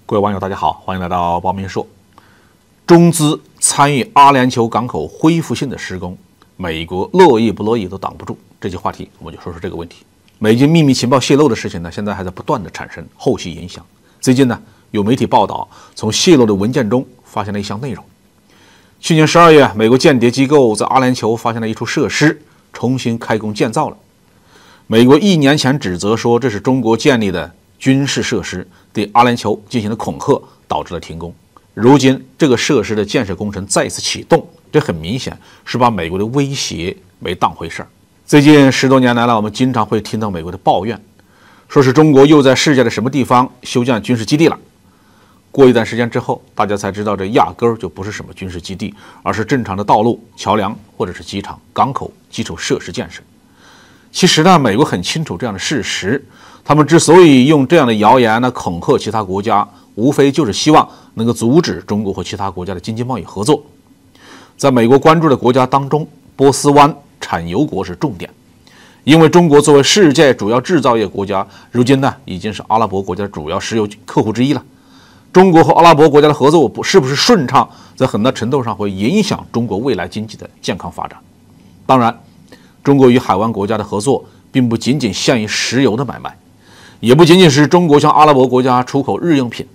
各位网友，大家好，欢迎来到报明说。中资参与阿联酋港口恢复性的施工，美国乐意不乐意都挡不住。这期话题我们就说说这个问题。美军秘密情报泄露的事情呢，现在还在不断的产生后续影响。最近呢，有媒体报道从泄露的文件中发现了一项内容。去年12月，美国间谍机构在阿联酋发现了一处设施重新开工建造了。美国1年前指责说这是中国建立的军事设施，对阿联酋进行了恐吓，导致了停工。如今这个设施的建设工程再次启动，这很明显是把美国的威胁没当回事儿。最近10多年来了，我们经常会听到美国的抱怨，说是中国又在世界的什么地方修建军事基地了。过一段时间之后，大家才知道这压根儿就不是什么军事基地，而是正常的道路、桥梁或者是机场、港口基础设施建设。其实呢，美国很清楚这样的事实，他们之所以用这样的谣言呢恐吓其他国家，无非就是希望能够阻止中国和其他国家的经济贸易合作。在美国关注的国家当中，波斯湾产油国是重点，因为中国作为世界主要制造业国家，如今呢已经是阿拉伯国家的主要石油客户之一了。中国和阿拉伯国家的合作是不是顺畅，在很大程度上会影响中国未来经济的健康发展。当然，中国与海湾国家的合作并不仅仅限于石油的买卖，也不仅仅是中国向阿拉伯国家出口日用品。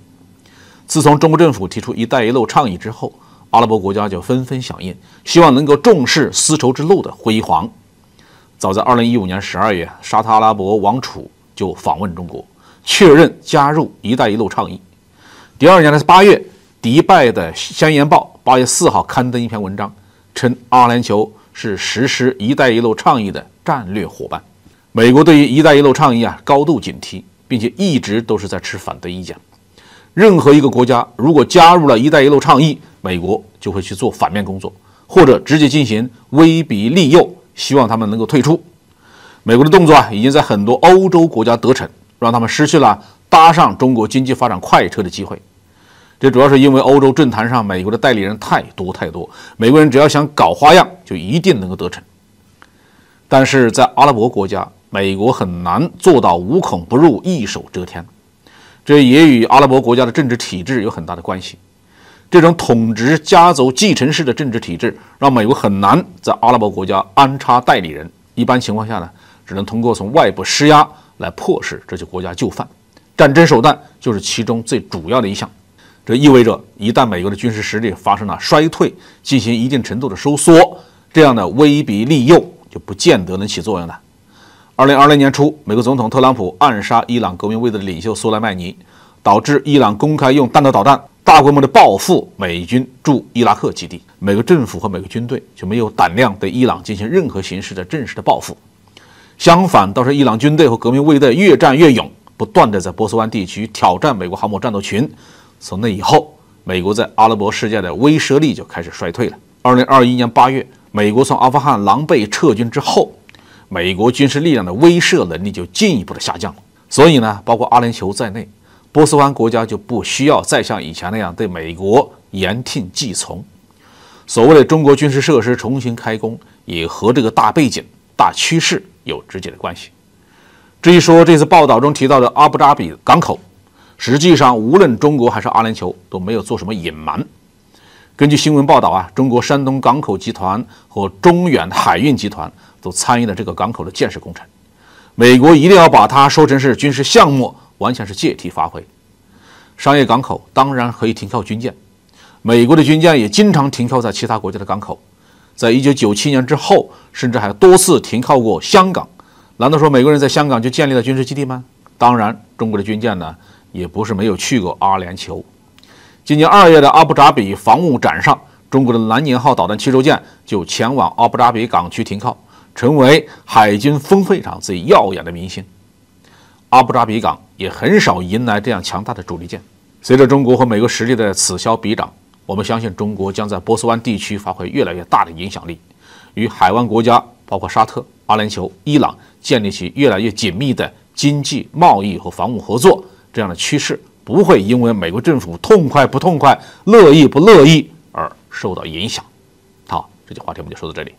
自从中国政府提出"一带一路"倡议之后，阿拉伯国家就纷纷响应，希望能够重视丝绸之路的辉煌。早在2015年12月，沙特阿拉伯王储就访问中国，确认加入"一带一路"倡议。第二年的8月，迪拜的《宣言报》8月4号刊登一篇文章，称阿联酋是实施"一带一路"倡议的战略伙伴。美国对于"一带一路"倡议高度警惕，并且一直都是在持反对意见。任何一个国家如果加入了"一带一路"倡议，美国就会去做反面工作，或者直接进行威逼利诱，希望他们能够退出。美国的动作已经在很多欧洲国家得逞，让他们失去了搭上中国经济发展快车的机会。这主要是因为欧洲政坛上美国的代理人太多，美国人只要想搞花样，就一定能够得逞。但是在阿拉伯国家，美国很难做到无孔不入、一手遮天，这也与阿拉伯国家的政治体制有很大的关系。这种统治家族继承式的政治体制，让美国很难在阿拉伯国家安插代理人。一般情况下呢，只能通过从外部施压来迫使这些国家就范。战争手段就是其中最主要的一项。这意味着，一旦美国的军事实力发生了衰退，进行一定程度的收缩，这样的威逼利诱就不见得能起作用了。2020年初，美国总统特朗普暗杀伊朗革命卫队的领袖苏莱曼尼，导致伊朗公开用弹道导弹大规模的报复美军驻伊拉克基地。美国政府和美国军队就没有胆量对伊朗进行任何形式的正式的报复。相反，倒是伊朗军队和革命卫队越战越勇，不断的在波斯湾地区挑战美国航母战斗群。从那以后，美国在阿拉伯世界的威慑力就开始衰退了。2021年8月，美国从阿富汗狼狈撤军之后，美国军事力量的威慑能力就进一步的下降了。所以呢，包括阿联酋在内，波斯湾国家就不需要再像以前那样对美国言听计从。所谓的中国军事设施重新开工，也和这个大背景、大趋势有直接的关系。至于说这次报道中提到的阿布扎比港口，实际上无论中国还是阿联酋都没有做什么隐瞒。根据新闻报道中国山东港口集团和中远海运集团都参与了这个港口的建设工程。美国一定要把它说成是军事项目，完全是借题发挥。商业港口当然可以停靠军舰，美国的军舰也经常停靠在其他国家的港口，在1997年之后，甚至还多次停靠过香港。难道说美国人在香港就建立了军事基地吗？当然，中国的军舰呢也不是没有去过阿联酋。今年2月的阿布扎比防务展上，中国的蓝年号导弹驱逐舰就前往阿布扎比港区停靠，成为海军峰会上最耀眼的明星。阿布扎比港也很少迎来这样强大的主力舰。随着中国和美国实力的此消彼长，我们相信中国将在波斯湾地区发挥越来越大的影响力，与海湾国家包括沙特、阿联酋、伊朗建立起越来越紧密的经济、贸易和防务合作。这样的趋势不会因为美国政府痛快不痛快、乐意不乐意而受到影响。好，这期话题我们就说到这里。